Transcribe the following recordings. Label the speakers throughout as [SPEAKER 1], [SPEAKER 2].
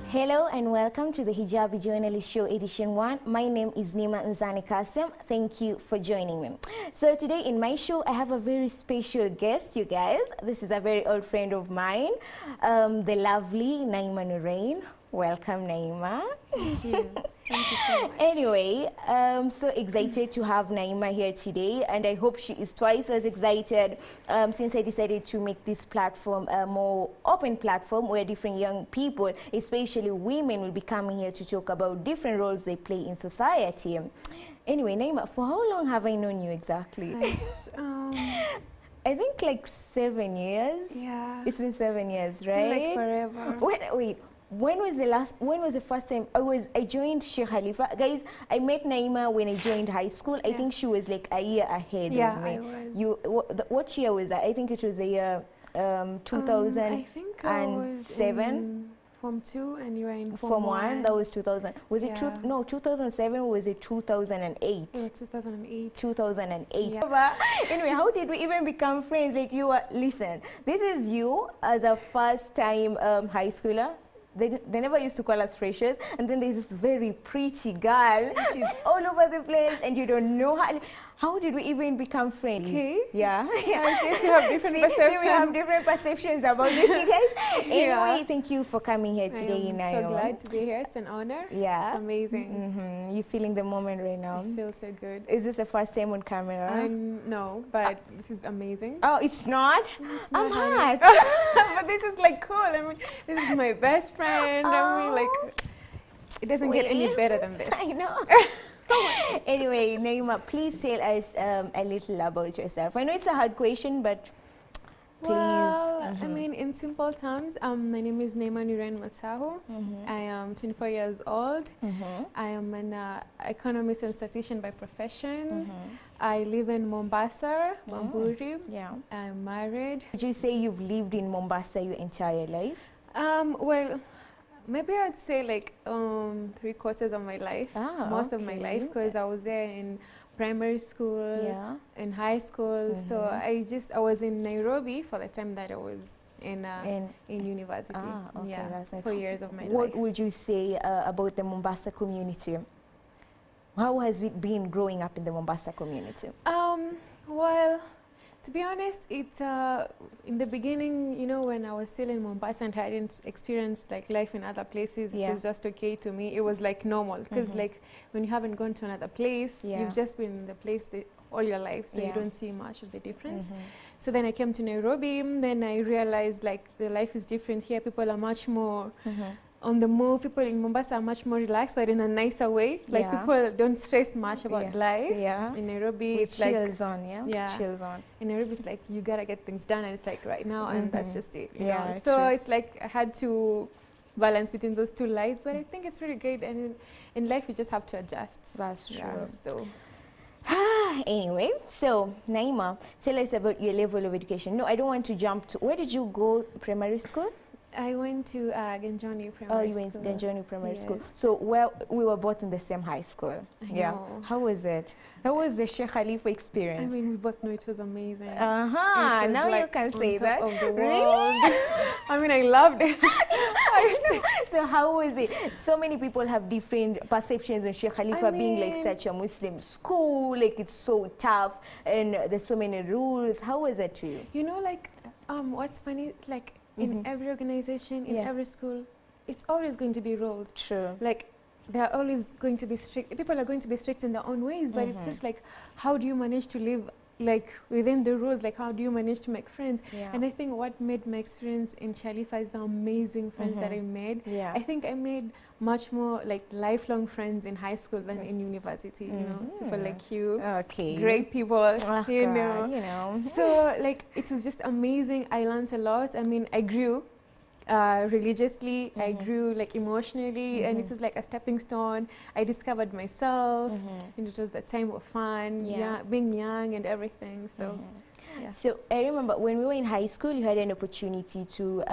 [SPEAKER 1] Hello and welcome to the Hijabi Journalist Show Edition 1. My name is Naima Kasim. Thank you for joining me. So today in my show, I have a very special guest, you guys. This is a very old friend of mine, the lovely Naima Nurein. Welcome, Naima.
[SPEAKER 2] Thank you. Thank you so much.
[SPEAKER 1] Anyway, I'm so excited to have Naima here today, and I hope she is twice as excited since I decided to make this platform a more open platform where different young people, especially women, will be coming here to talk about different roles they play in society. Anyway, Naima, for how long have I known you exactly? I think like 7 years.
[SPEAKER 2] Yeah.
[SPEAKER 1] It's been 7 years, right?
[SPEAKER 2] Like forever.
[SPEAKER 1] Wait. When was the first time I joined Sheikh Khalifa? Guys, I met Naima when I joined high school. I think she was like a year ahead of me.
[SPEAKER 2] I was.
[SPEAKER 1] What year was that? I think it was the year 2007.
[SPEAKER 2] I think I was in Form 2 and you were in Form 1.
[SPEAKER 1] That was 2000. Was it no, 2007 or was it 2008?
[SPEAKER 2] It was 2008.
[SPEAKER 1] 2008.
[SPEAKER 2] Yeah.
[SPEAKER 1] Anyway, how did we even become friends? Like listen, this is you as a first time high schooler. They never used to call us freshers, and then there's this very pretty girl. She's all over the place, and you don't know how did we even become friends?
[SPEAKER 2] Okay.
[SPEAKER 1] Yeah.
[SPEAKER 2] I guess we have different perceptions.
[SPEAKER 1] We have different perceptions about this, you guys. Anyway, thank you for coming here today, Naima.
[SPEAKER 2] I'm so glad to be here. It's an honor.
[SPEAKER 1] Yeah.
[SPEAKER 2] It's amazing.
[SPEAKER 1] You feeling the moment right now?
[SPEAKER 2] I feel so good.
[SPEAKER 1] Is this the first time on camera?
[SPEAKER 2] No, but this is amazing.
[SPEAKER 1] Oh, it's not?
[SPEAKER 2] It's not,
[SPEAKER 1] I'm hot.
[SPEAKER 2] But this is like cool. I mean, this is my best friend. I mean, like, it doesn't get any better than this.
[SPEAKER 1] I know. Anyway, Naima, please tell us a little about yourself. I know it's a hard question, but please.
[SPEAKER 2] Well, I mean, in simple terms, my name is Naima Nurein Matsaho. I am 24 years old. I am an economist and statistician by profession. I live in Mombasa, Bamburi.
[SPEAKER 1] Yeah.
[SPEAKER 2] I'm married.
[SPEAKER 1] Would you say you've lived in Mombasa your entire life?
[SPEAKER 2] Well, maybe I'd say like 3/4 of my life, most of my life, because I was there in primary school, in high school. So I was in Nairobi for the time that I was in university. That's nice. 4 years of my life.
[SPEAKER 1] What would you say about the Mombasa community? How has it been growing up in the Mombasa community?
[SPEAKER 2] Well, to be honest, it's in the beginning, you know, when I was still in Mombasa and I didn't experience like life in other places, it was just okay to me. It was like normal because like when you haven't gone to another place, you've just been in the place all your life, so you don't see much of the difference. So then I came to Nairobi, then I realized like the life is different here. People are much more on the move. People in Mombasa are much more relaxed, but in a nicer way. Like people don't stress much about life. In Nairobi, it's like
[SPEAKER 1] chills on, chills on.
[SPEAKER 2] In Nairobi, it's like you gotta get things done, and it's like right now, and that's just it. You know? So it's like I had to balance between those two lives, but I think it's really great. And in life, you just have to adjust.
[SPEAKER 1] That's true.
[SPEAKER 2] So.
[SPEAKER 1] Anyway, so Naima, tell us about your level of education. No, I don't want to jump to. Where did you go primary school?
[SPEAKER 2] I went to Ganjoni Primary School.
[SPEAKER 1] Oh, you went to Ganjoni Primary School. So we were both in the same high school.
[SPEAKER 2] I know.
[SPEAKER 1] How was it? How was the Sheikh Khalifa experience?
[SPEAKER 2] I mean, we both know it was amazing.
[SPEAKER 1] Now like you can say that.
[SPEAKER 2] Really? I mean, I loved it.
[SPEAKER 1] So how was it? So many people have different perceptions on Sheikh Khalifa being like such a Muslim school, like it's so tough and there's so many rules. How was it to you?
[SPEAKER 2] You know, like, what's funny, like, in every organization, in every school, it's always going to be rules.
[SPEAKER 1] True.
[SPEAKER 2] Like, they're always going to be strict. People are going to be strict in their own ways, but it's just like, how do you manage to live like within the rules? Like, how do you manage to make friends? And I think what made my experience in Khalifa is the amazing friends that I made. I think I made much more like lifelong friends in high school than in university. You know, people like you, great people. You know, so like it was just amazing. I learned a lot. I mean, I grew religiously, I grew like emotionally, and it was like a stepping stone. I discovered myself, and it was the time of fun, being young and everything. So
[SPEAKER 1] So I remember when we were in high school, you had an opportunity to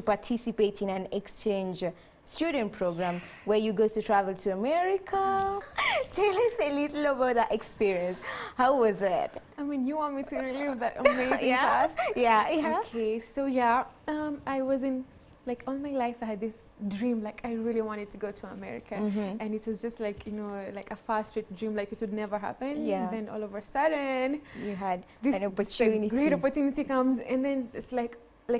[SPEAKER 1] participate in an exchange student program where you go to travel to America. Tell us a little about that experience. How was it?
[SPEAKER 2] I mean, you want me to relive that amazing past?
[SPEAKER 1] Yeah.
[SPEAKER 2] Okay, so I was in like all my life I had this dream, like I really wanted to go to America, and it was just like, you know, like a far-stretched dream, like it would never happen.
[SPEAKER 1] Yeah.
[SPEAKER 2] Then all of a sudden,
[SPEAKER 1] You had
[SPEAKER 2] this
[SPEAKER 1] an opportunity.
[SPEAKER 2] great opportunity comes, and then it's like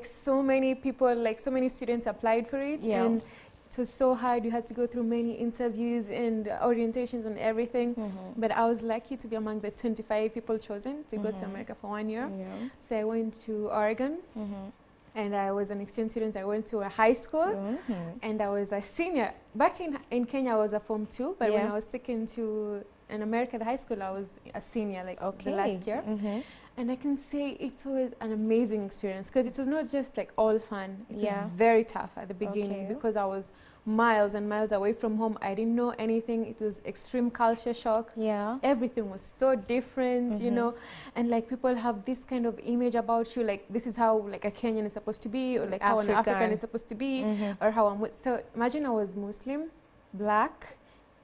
[SPEAKER 2] so many people, like so many students applied for it,
[SPEAKER 1] Yeah.
[SPEAKER 2] and it was so hard. You had to go through many interviews and orientations and everything. But I was lucky to be among the 25 people chosen to go to America for 1 year.
[SPEAKER 1] Yeah.
[SPEAKER 2] So I went to Oregon, and I was an exchange student. I went to a high school, and I was a senior. Back in Kenya, I was a Form 2, but when I was taken to in America, the high school, I was a senior, like the last year. And I can say it was an amazing experience, because it was not just like all fun. It was very tough at the beginning, because I was miles and miles away from home. I didn't know anything. It was extreme culture shock.
[SPEAKER 1] Yeah.
[SPEAKER 2] Everything was so different, you know, and like people have this kind of image about you, like this is how like a Kenyan is supposed to be, or like how an African is supposed to be, or how so imagine I was Muslim, black,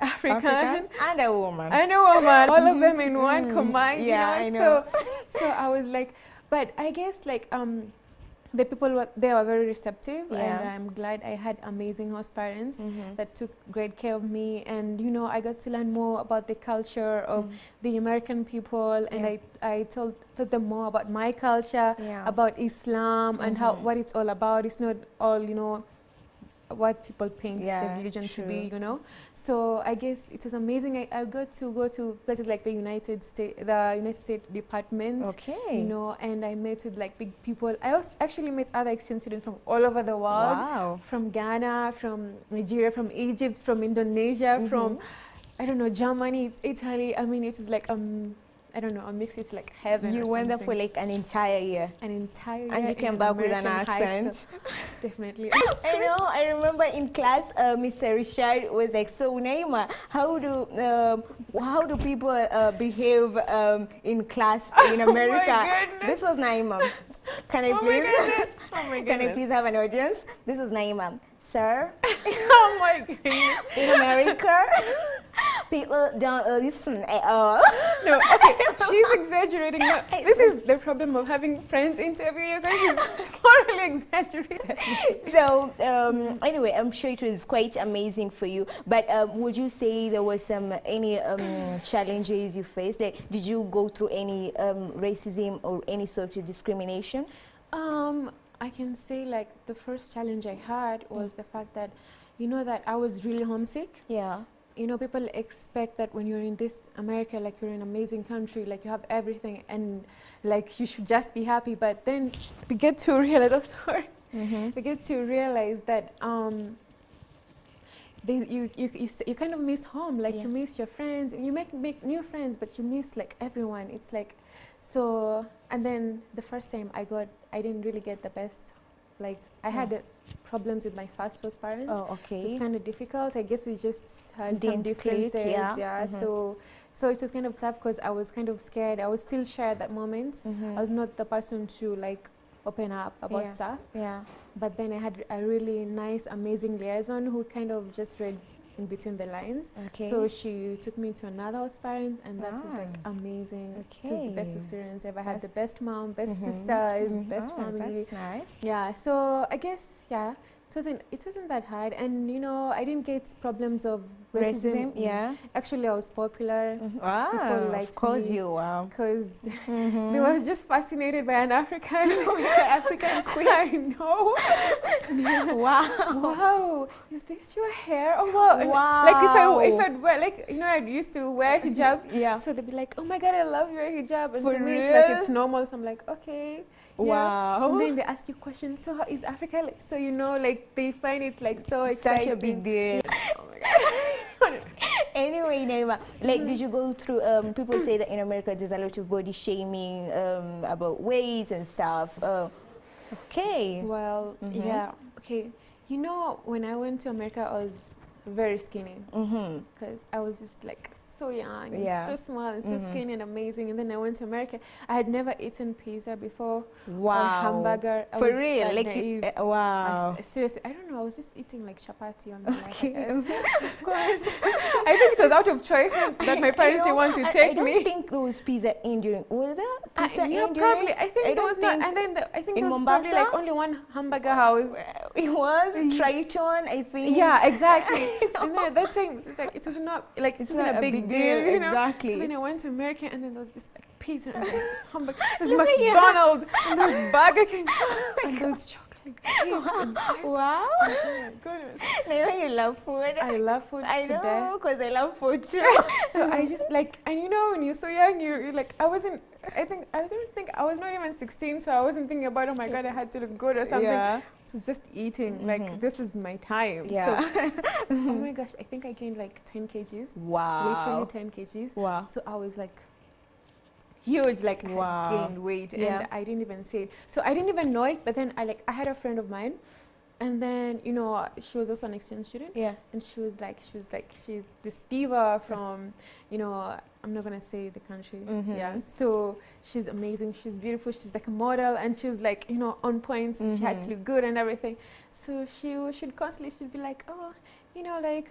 [SPEAKER 2] African
[SPEAKER 1] and a woman.
[SPEAKER 2] All of them in one combined.
[SPEAKER 1] Yeah,
[SPEAKER 2] you
[SPEAKER 1] I know.
[SPEAKER 2] So I was like, but I guess like the people were very receptive, and I'm glad I had amazing host parents that took great care of me, and you know, I got to learn more about the culture of the American people, and I told them more about my culture, about Islam, and what it's all about. It's not all, you know, what people paint the religion to be, you know. So I guess it was amazing. I got to go to places like the United States Department, you know, and I met with like big people. I also actually met other exchange students from all over the world, from Ghana, from Nigeria, from Egypt, from Indonesia, from, I don't know, Germany, Italy. I mean, it was like I don't know, a mix. It's like heaven.
[SPEAKER 1] You went there for like an entire year.
[SPEAKER 2] An entire year.
[SPEAKER 1] And you came back with an accent.
[SPEAKER 2] Definitely.
[SPEAKER 1] I know. I remember in class, Mr. Richard was like, "So Naima, how do people behave in class in America?"
[SPEAKER 2] Oh my goodness.
[SPEAKER 1] This was Naima. Can I please? Can I please have an audience? This was Naima. Sir.
[SPEAKER 2] Oh my goodness.
[SPEAKER 1] In America, people don't listen at all.
[SPEAKER 2] No, okay, she's exaggerating. No, this is the problem of having friends interview you guys. It's totally exaggerated.
[SPEAKER 1] So anyway, I'm sure it was quite amazing for you. But would you say there was any challenges you faced? Like, did you go through any racism or any sort of discrimination?
[SPEAKER 2] I can say like the first challenge I had was the fact that, you know, that I was really homesick.
[SPEAKER 1] Yeah.
[SPEAKER 2] You know, people expect that when you're in this America, like you're in an amazing country, like you have everything, and like you should just be happy. But then we get to realize, we get to realize that you kind of miss home, like you miss your friends. You make new friends, but you miss like everyone. It's like, so, and then the first time I didn't really get the best. Like I had problems with my first host parents.
[SPEAKER 1] Oh, okay.
[SPEAKER 2] So it's kind of difficult. I guess we just had some
[SPEAKER 1] Didn't
[SPEAKER 2] differences.
[SPEAKER 1] click, yeah.
[SPEAKER 2] So it was kind of tough because I was kind of scared. I was still shy at that moment. I was not the person to like open up about stuff.
[SPEAKER 1] Yeah.
[SPEAKER 2] But then I had a really nice, amazing liaison who kind of just read in between the lines.
[SPEAKER 1] Okay.
[SPEAKER 2] So she took me to another host parent, and that was like amazing.
[SPEAKER 1] Okay.
[SPEAKER 2] It was the best experience ever. I had the best mom, best sisters, best family.
[SPEAKER 1] That's nice.
[SPEAKER 2] Yeah. So I guess it wasn't that hard, and you know, I didn't get problems of racism.
[SPEAKER 1] Yeah.
[SPEAKER 2] Actually, I was popular.
[SPEAKER 1] Wow.
[SPEAKER 2] People liked
[SPEAKER 1] of course
[SPEAKER 2] me.
[SPEAKER 1] you were.
[SPEAKER 2] Because they were just fascinated by an African.
[SPEAKER 1] African queen.
[SPEAKER 2] I know.
[SPEAKER 1] Wow.
[SPEAKER 2] Wow. Is this your hair? Oh wow.
[SPEAKER 1] Wow.
[SPEAKER 2] Like if I'd wear, like, you know, I used to wear hijab.
[SPEAKER 1] Yeah.
[SPEAKER 2] So they'd be like, "Oh my God, I love your hijab." And
[SPEAKER 1] For
[SPEAKER 2] to me,
[SPEAKER 1] real?
[SPEAKER 2] it's like it's normal. So I'm like, okay.
[SPEAKER 1] Wow.
[SPEAKER 2] And then they ask you questions. So how is Africa like? So you know, like they find it like so exciting.
[SPEAKER 1] Such a big deal.
[SPEAKER 2] Oh my God.
[SPEAKER 1] Anyway, Naima, like, did you go through? People say that in America there's a lot of body shaming about weight and stuff. Okay.
[SPEAKER 2] Well, yeah. Okay. You know, when I went to America, I was very skinny because I was just like so young,
[SPEAKER 1] Yeah.
[SPEAKER 2] so small, and so skinny and amazing. And then I went to America. I had never eaten pizza before.
[SPEAKER 1] Wow.
[SPEAKER 2] Or hamburger. I
[SPEAKER 1] For
[SPEAKER 2] was
[SPEAKER 1] real?
[SPEAKER 2] that
[SPEAKER 1] Like,
[SPEAKER 2] naive.
[SPEAKER 1] wow.
[SPEAKER 2] Seriously, I don't know. I was just eating like chapati on the life, I guess. Of course. I think it was out of choice that my parents didn't want to take me.
[SPEAKER 1] I don't think there was pizza Indian. Was there pizza Indian?
[SPEAKER 2] Probably. I think there was not. And then I think there was probably like only one hamburger house.
[SPEAKER 1] It was Triton, I think.
[SPEAKER 2] Yeah, exactly. And then that thing, it's like it was not like it wasn't a big deal, you know?
[SPEAKER 1] Exactly.
[SPEAKER 2] So then I went to America, and then there was this like pizza, and this hamburger, this McDonald's, and those Burger King, and those chocolate cakes. And
[SPEAKER 1] wow.
[SPEAKER 2] Oh my goodness.
[SPEAKER 1] Naima, you love food.
[SPEAKER 2] I love food
[SPEAKER 1] I
[SPEAKER 2] to
[SPEAKER 1] know,
[SPEAKER 2] death.
[SPEAKER 1] because I love food too.
[SPEAKER 2] So I just like, and you know, when you're so young, you're like, I don't think I was not even 16, so I wasn't thinking about, oh my God, I had to look good or something.
[SPEAKER 1] Yeah.
[SPEAKER 2] It was just eating, like this was my time.
[SPEAKER 1] Yeah.
[SPEAKER 2] So, oh my gosh, I think I gained like 10 kgs.
[SPEAKER 1] Wow.
[SPEAKER 2] Literally 10 kgs.
[SPEAKER 1] Wow.
[SPEAKER 2] So I was like huge, like
[SPEAKER 1] wow.
[SPEAKER 2] I gained weight, and I didn't even see it. So I didn't even know it, but then I had a friend of mine, and then, you know, she was also an exchange student.
[SPEAKER 1] Yeah.
[SPEAKER 2] And she was like, she's this diva from, you know, I'm not gonna say the country. Yeah. So she's amazing. She's beautiful. She's like a model, and she was like, you know, on point. She had to look good and everything. So she'd be like, oh, you know, like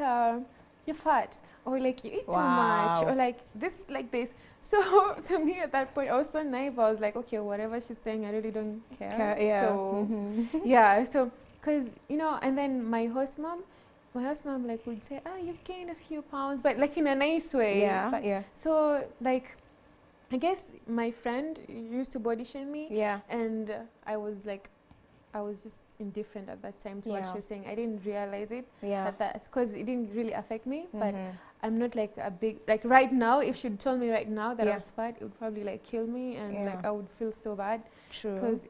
[SPEAKER 2] you're fat, or like you eat too much, or like this, like this. So to me at that point, I was so naive. I was like, okay, whatever she's saying, I really don't care.
[SPEAKER 1] Yeah.
[SPEAKER 2] So yeah. So. Because, you know, and then my host mom like would say, oh, you've gained a few pounds, but like in a nice way.
[SPEAKER 1] Yeah,
[SPEAKER 2] but
[SPEAKER 1] yeah.
[SPEAKER 2] So like, I guess my friend used to body shame me.
[SPEAKER 1] Yeah.
[SPEAKER 2] And I was just indifferent at that time to what she was saying. I didn't realize it.
[SPEAKER 1] Yeah.
[SPEAKER 2] Because it didn't really affect me. But I'm not like a big, like right now, if she'd told me right now that I was fat, it would probably like kill me, and like I would feel so bad.
[SPEAKER 1] True.
[SPEAKER 2] Because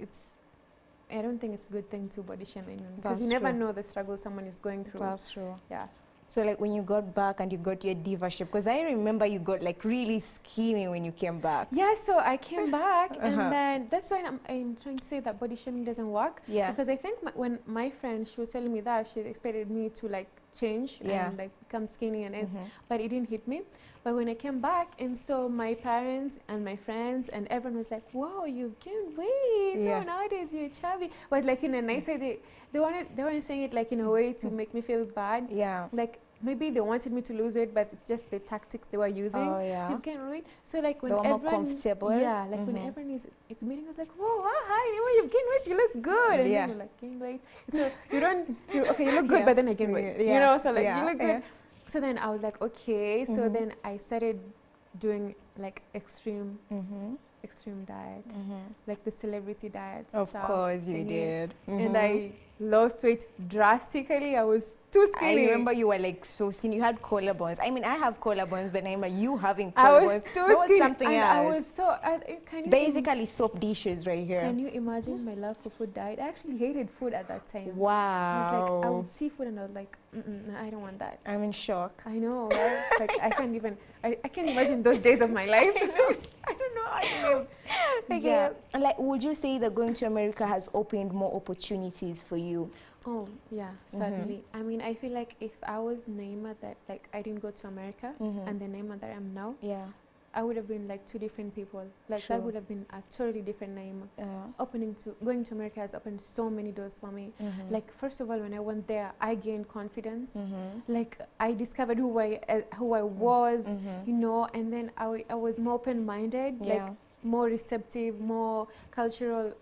[SPEAKER 2] I don't think it's a good thing to body shame anyone, because you never know the struggle someone is going through.
[SPEAKER 1] That's true.
[SPEAKER 2] Yeah.
[SPEAKER 1] So like when you got back and you got your diva shape, because I remember you got like really skinny when you came back.
[SPEAKER 2] Yeah, so I came back and then that's why I'm trying to say that body shaming doesn't work.
[SPEAKER 1] Yeah.
[SPEAKER 2] Because I think when my friend, she was telling me that, she expected me to like change and like become skinny and but it didn't hit me. But when I came back and saw my parents and my friends and everyone was like, wow, you've gained weight. So nowadays you're chubby. But like in a nice way, they weren't saying it like in a way to make me feel bad. Yeah. Like maybe they wanted me to lose weight, but it's just the tactics they were using. Oh, yeah. You've gained weight. So like when everyone, more comfortable. Yeah, like when everyone is at the meeting, I was like, whoa, hi, Naima, you've gained weight, you look good. And then you're like, gain weight. So you look good, but then I gain weight. You know, so like you look good. So then I was like, okay. So then I started doing like extreme diet, like the celebrity diet. Of course you did. And I lost weight drastically. I was too skinny.
[SPEAKER 1] I remember you were like so skinny. You had collarbones. I mean, I have collarbones, but Naima, you having collarbones.
[SPEAKER 2] I was too skinny.
[SPEAKER 1] Something else.
[SPEAKER 2] I was so.
[SPEAKER 1] Basically, soap dishes right here.
[SPEAKER 2] Can you imagine my love for food died? I actually hated food at that time.
[SPEAKER 1] Wow.
[SPEAKER 2] I was like, I would see food and I was like, I don't want that.
[SPEAKER 1] I'm in shock.
[SPEAKER 2] I know, right? Like I can't even. I can't imagine those days of my life. I don't know how to live.
[SPEAKER 1] Okay. Yeah. Like, would you say that going to America has opened more opportunities for you?
[SPEAKER 2] Oh, yeah, certainly. I mean, I feel like if I was Naima that, like, I didn't go to America and the Naima that I am now, I would have been like two different people. Like, that would have been a totally different Naima. Going to America has opened so many doors for me. Like, first of all, when I went there, I gained confidence. Like, I discovered who I was, you know, and then I was more open-minded. Like, more receptive, more cultural,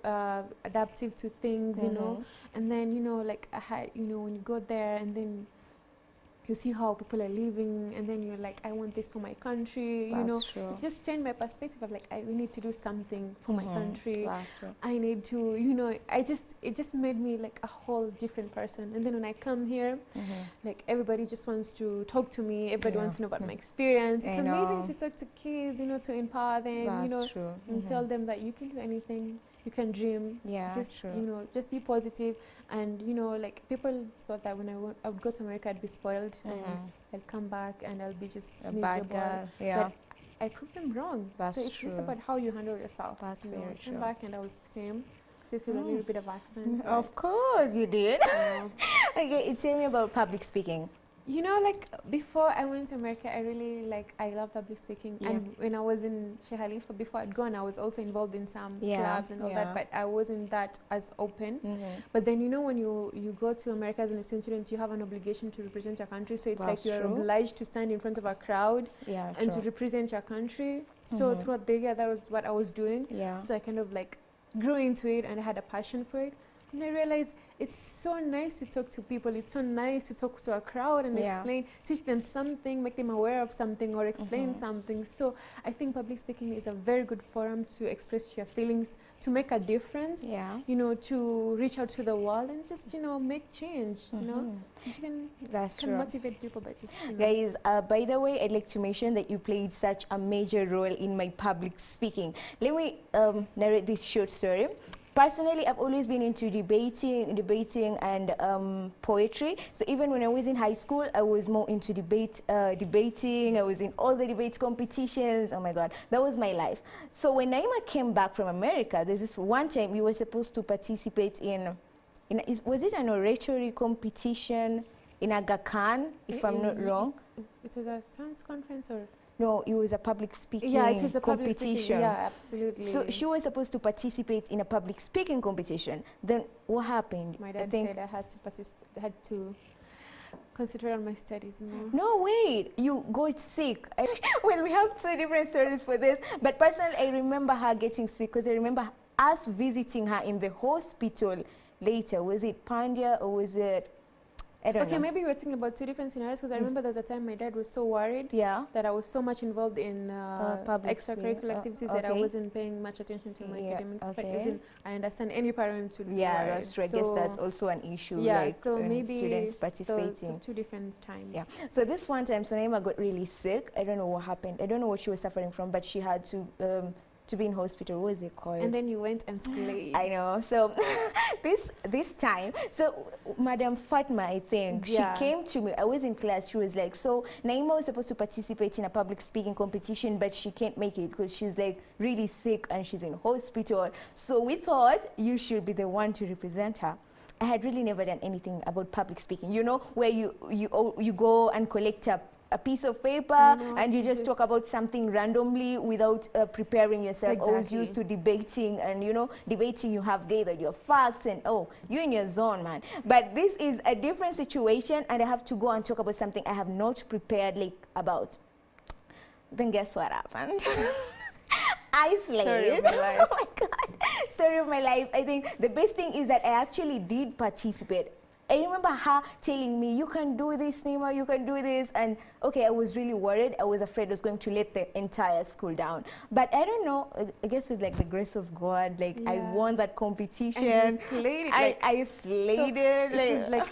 [SPEAKER 2] adaptive to things, you know. And then, you know, like I had, you know, when you go there and then you see how people are living, and then you're like, I want this for my country. That's, you know, true. It's just changed my perspective of like, we need to do something for my country. I need to, you know, it just made me like a whole different person. And then when I come here, like everybody just wants to talk to me. Everybody wants to know about my experience. It's amazing to talk to kids, you know, to empower them, you know, and tell them that you can do anything. You can dream. Yeah, just true. You know, just be positive. And you know, like people thought that when I would go to America, I'd be spoiled and I'll come back and I'll be just a bad girl. Yeah, but I proved them wrong. That's so it's true. Just about how you handle yourself. That's very true. I came back and I was the same, just with a little bit of accent.
[SPEAKER 1] Of course, you did. Okay, tell me about public speaking.
[SPEAKER 2] You know, like before I went to America, I love public speaking.
[SPEAKER 1] Yeah.
[SPEAKER 2] And when I was in Shehalifa, before I'd gone, I was also involved in some clubs and all that, but I wasn't that as open. But then, you know, when you go to America as an exchange student, you have an obligation to represent your country. So it's like you're obliged to stand in front of a crowd and to represent your country. So throughout the year, that was what I was doing. So I kind of like grew into it and I had a passion for it. And I realized it's so nice to talk to people. It's so nice to talk to a crowd and explain, teach them something, make them aware of something or explain something. So I think public speaking is a very good forum to express your feelings, to make a difference, you know, to reach out to the world and just, you know, make change, you know. You can motivate people by just, you know.
[SPEAKER 1] Guys, by the way, I'd like to mention that you played such a major role in my public speaking. Let me narrate this short story. Personally, I've always been into debating and poetry. So even when I was in high school, I was more into debating. I was in all the debate competitions. Oh my God, that was my life. So when Naima came back from America, there's this one time we were supposed to participate was it an oratory competition in Aga Khan, if I'm not wrong?
[SPEAKER 2] It was a science conference or?
[SPEAKER 1] No, it was a public speaking
[SPEAKER 2] it is a
[SPEAKER 1] competition.
[SPEAKER 2] Public speaking. Yeah, absolutely.
[SPEAKER 1] So she was supposed to participate in a public speaking competition. Then what happened?
[SPEAKER 2] My dad said I had to I had to concentrate on my studies.
[SPEAKER 1] No, wait, you got sick. Well, we have two different stories for this. But personally, I remember her getting sick because I remember us visiting her in the hospital later. Was it Pandya or was it? I don't know.
[SPEAKER 2] Maybe we're talking about two different scenarios because I remember there was a time my dad was so worried that I was so much involved in extracurricular activities that I wasn't paying much attention to my academics. But I understand any parent would
[SPEAKER 1] that's true. I guess that's also an issue. Like,
[SPEAKER 2] so maybe
[SPEAKER 1] students participating.
[SPEAKER 2] Two different times.
[SPEAKER 1] Yeah. So this one time, Naima got really sick. I don't know what happened. I don't know what she was suffering from, but she had to be in hospital. What is it called?
[SPEAKER 2] And then you went and slayed.
[SPEAKER 1] I know. So this time, so Madam Fatma, I think, she came to me. I was in class. She was like, so Naima was supposed to participate in a public speaking competition, but she can't make it because she's like really sick and she's in hospital. So we thought you should be the one to represent her. I had really never done anything about public speaking, you know, where you go and collect a piece of paper and you just talk about something randomly without preparing yourself.
[SPEAKER 2] Exactly.
[SPEAKER 1] I was used to debating, and you know, debating you have gathered your facts and you're in your zone, man. But this is a different situation and I have to go and talk about something I have not prepared about. Then guess what happened? I slayed.
[SPEAKER 2] Story of my life.
[SPEAKER 1] Oh my God, story of my life. I think the best thing is that I actually did participate. I remember her telling me, you can do this, Naima, you can do this. And okay, I was really worried. I was afraid I was going to let the entire school down. But I don't know, I guess it's like the grace of God. Like I won that competition.
[SPEAKER 2] And you slayed it.
[SPEAKER 1] I slayed it.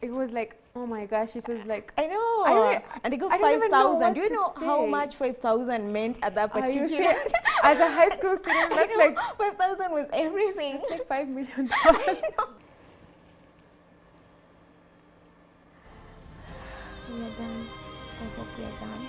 [SPEAKER 2] It was like, oh my gosh, it was like.
[SPEAKER 1] I know. And they got 5,000. Do you know how much 5,000 meant at that particular time?
[SPEAKER 2] As a high school student, that's like.
[SPEAKER 1] 5,000 was everything.
[SPEAKER 2] It's like $5 million.
[SPEAKER 1] We are done. I hope we are done.